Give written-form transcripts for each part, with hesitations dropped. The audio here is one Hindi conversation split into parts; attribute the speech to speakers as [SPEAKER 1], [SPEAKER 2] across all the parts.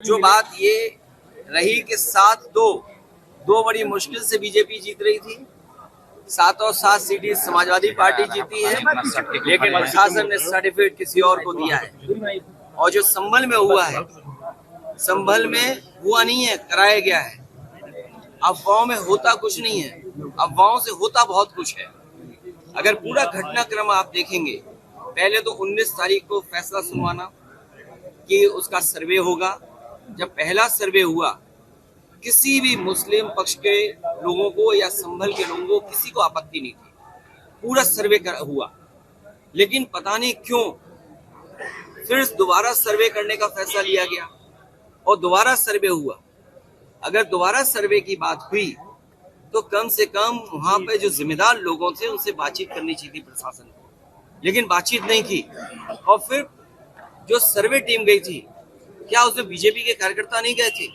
[SPEAKER 1] जो बात ये रही कि 7-2 बड़ी मुश्किल से बीजेपी जीत रही थी। 7 सीटें समाजवादी पार्टी जीती है, लेकिन प्रशासन ने सर्टिफिकेट किसी और को दिया है। और जो संभल में हुआ है, संभल में हुआ नहीं है, कराया गया है। अफवाहों में होता कुछ नहीं है, अफवाहों से होता बहुत कुछ है। अगर पूरा घटनाक्रम आप देखेंगे, पहले तो 19 तारीख को फैसला सुनवाना कि उसका सर्वे होगा। जब पहला सर्वे हुआ, किसी भी मुस्लिम पक्ष के लोगों को या संभल के लोगों को किसी को आपत्ति नहीं थी, पूरा सर्वे हुआ। लेकिन पता नहीं क्यों फिर दोबारा सर्वे करने का फैसला लिया गया और दोबारा सर्वे हुआ। अगर दोबारा सर्वे की बात हुई तो कम से कम वहां पे जो जिम्मेदार लोगों थे उनसे बातचीत करनी चाहिए थी प्रशासन को, लेकिन बातचीत नहीं की। और फिर जो सर्वे टीम गई थी, क्या उसमें बीजेपी के कार्यकर्ता नहीं गए थे?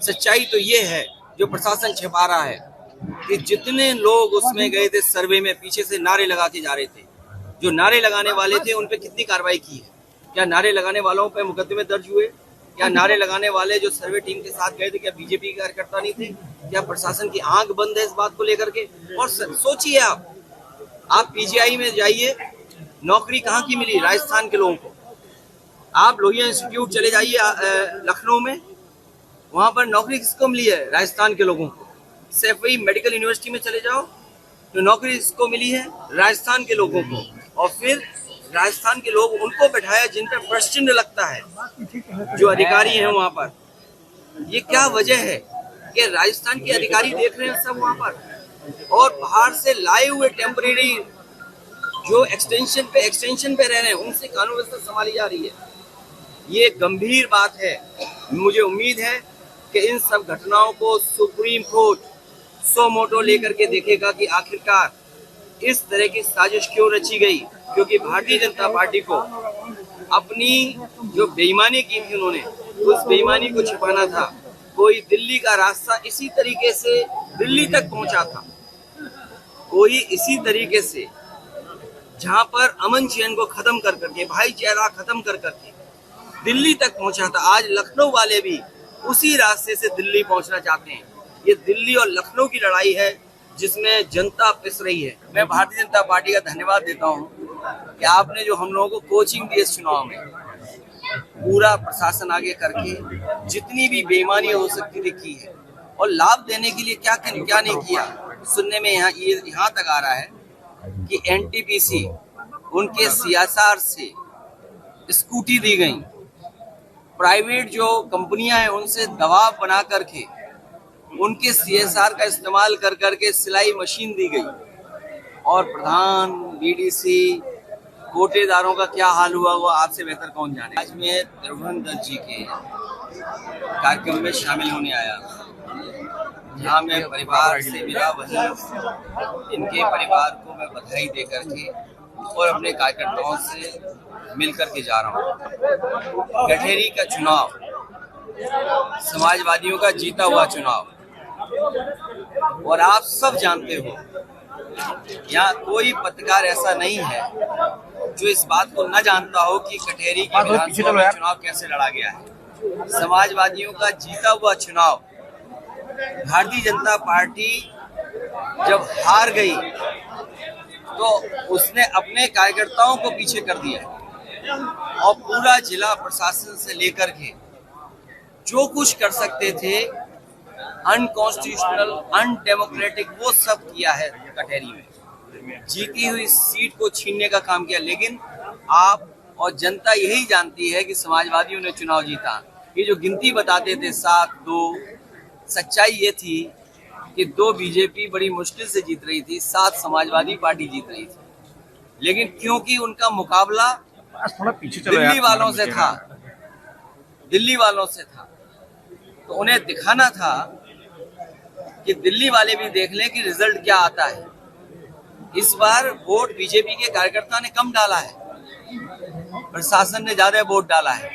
[SPEAKER 1] सच्चाई तो ये है, जो प्रशासन छिपा रहा है, कि जितने लोग उसमें गए थे सर्वे में, पीछे से नारे लगा के जा रहे थे। जो नारे लगाने वाले थे उन पे कितनी कार्रवाई की है? क्या नारे लगाने वालों पे मुकदमे दर्ज हुए? क्या नारे लगाने वाले जो सर्वे टीम के साथ गए थे, क्या बीजेपी के कार्यकर्ता नहीं थे? क्या प्रशासन की आंख बंद है इस बात को लेकर के? और सोचिए, आप पीजीआई में जाइए, नौकरी कहाँ की मिली राजस्थान के लोगों को? आप लोहिया इंस्टीट्यूट चले जाइए लखनऊ में, वहां पर नौकरी किसको मिली है? राजस्थान के लोगों को। सैफई मेडिकल यूनिवर्सिटी में चले जाओ तो नौकरी किसको मिली है? राजस्थान के लोगों को। और फिर राजस्थान के लोग उनको बैठाया जिन पर प्रश्न लगता है, जो अधिकारी हैं वहां पर। ये क्या वजह है कि राजस्थान के अधिकारी देख रहे हैं सब वहां पर, और बाहर से लाए हुए टेम्परेरी जो एक्सटेंशन पे रह रहे हैं, उनसे कानून व्यवस्था संभाली जा रही है। ये गंभीर बात है। मुझे उम्मीद है कि इन सब घटनाओं को सुप्रीम कोर्ट सो मोटो लेकर के देखेगा कि आखिरकार इस तरह की साजिश क्यों रची गई। क्योंकि भारतीय जनता पार्टी को अपनी जो बेईमानी की थी, उन्होंने उस बेईमानी को छिपाना था। कोई दिल्ली का रास्ता इसी तरीके से दिल्ली तक पहुंचा था, कोई इसी तरीके से जहां पर अमन चैन को खत्म कर करके, भाईचारा खत्म कर करके दिल्ली तक पहुंचा था। आज लखनऊ वाले भी उसी रास्ते से दिल्ली पहुंचना चाहते हैं। ये दिल्ली और लखनऊ की लड़ाई है जिसमें जनता पिस रही है। मैं भारतीय जनता पार्टी का धन्यवाद देता हूं कि आपने जो हम लोगों को कोचिंग दी इस चुनाव में, पूरा प्रशासन आगे करके जितनी भी बेईमानी हो सकती थी की है। और लाभ देने के लिए क्या नहीं किया। सुनने में यहाँ तक आ रहा है कि एनटीपीसी उनके सीएसआर से स्कूटी दी गई, प्राइवेट जो कंपनियां हैं उनसे दबाव बना करके उनके सीएसआर का इस्तेमाल कर करके सिलाई मशीन दी गई। और प्रधान, बीडीसी, कोटेदारों का क्या हाल हुआ वो आपसे बेहतर कौन जाने। आज मैं त्रिभुवन दत्त जी के कार्यक्रम में शामिल होने आया, जहाँ मैं परिवार से मिला, वहीं इनके परिवार को मैं बधाई दे करके और अपने कार्यकर्ताओं से मिल करके जा रहा हूँ। गठेरी का चुनाव समाजवादियों का जीता हुआ चुनाव, और आप सब जानते हो, यहाँ कोई पत्रकार ऐसा नहीं है जो इस बात को न जानता हो कि कटेरी की विधानसभा में चुनाव कैसे लड़ा गया है। समाजवादियों का जीता हुआ चुनाव, भारतीय जनता पार्टी जब हार गई तो उसने अपने कार्यकर्ताओं को पीछे कर दिया और पूरा जिला प्रशासन से लेकर के जो कुछ कर सकते थे अनकॉन्स्टिट्यूशनल, अनडेमोक्रेटिक, वो सब किया है। कटेरी में जीती हुई सीट को छीनने का काम किया। लेकिन आप और जनता यही जानती है कि समाजवादियों ने चुनाव जीता। ये जो गिनती बताते थे 7-2, सच्चाई ये थी कि 2 बीजेपी बड़ी मुश्किल से जीत रही थी, 7 समाजवादी पार्टी जीत रही थी। लेकिन क्योंकि उनका मुकाबला दिल्ली वालों से था, तो उन्हें दिखाना था कि दिल्ली वाले भी देख लें कि रिजल्ट क्या आता है। इस बार वोट बीजेपी के कार्यकर्ता ने कम डाला है, प्रशासन ने ज्यादा वोट डाला है।